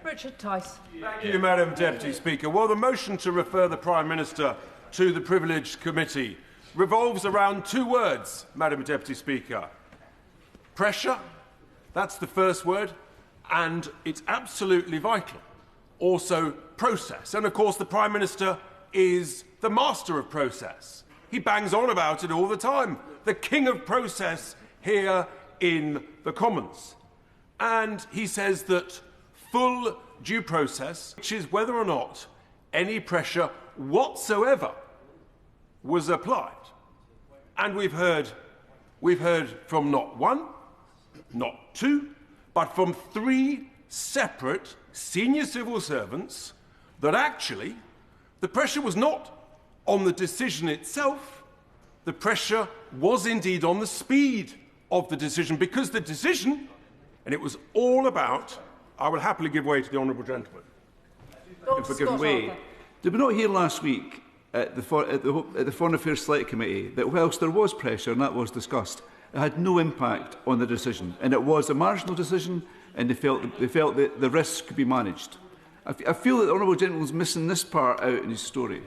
Richard Tice. Thank you, Madam Deputy Speaker. Well, the motion to refer the Prime Minister to the Privileged Committee revolves around two words, Madam Deputy Speaker. Pressure, that's the first word, and it's absolutely vital. Also, process. And, of course, the Prime Minister is the master of process. He bangs on about it all the time. The king of process here in the Commons. And he says that full due process, which is whether or not any pressure whatsoever was applied. And we've heard from not one, not two, but from three separate senior civil servants that actually the pressure was not on the decision itself, the pressure was indeed on the speed of the decision, because the decision, and it was all about, I will happily give way to the honourable gentleman. If I give way. Did we not hear last week at the Foreign Affairs Select Committee that whilst there was pressure, and that was discussed, it had no impact on the decision, and it was a marginal decision, and they felt that the risks could be managed? I feel that the honourable gentleman is missing this part out in his story.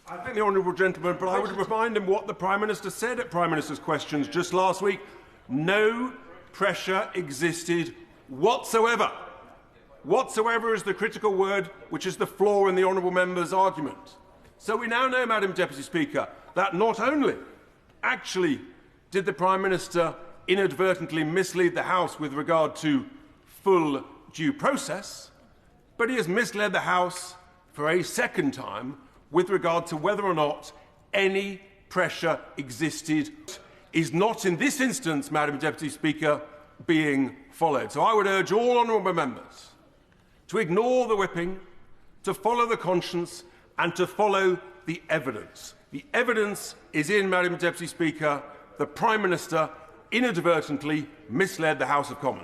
I think the honourable gentleman, but I would remind him what the Prime Minister said at Prime Minister's questions just last week. No pressure existed whatsoever. Whatsoever is the critical word, which is the flaw in the honourable member's argument. So we now know, Madam Deputy Speaker, that not only actually did the Prime Minister inadvertently mislead the House with regard to full due process, but he has misled the House for a second time with regard to whether or not any pressure existed is not in this instance, Madam Deputy Speaker, being followed. So I would urge all honourable members to ignore the whipping, to follow the conscience and to follow the evidence. The evidence is in, Madam Deputy Speaker, the Prime Minister inadvertently misled the House of Commons.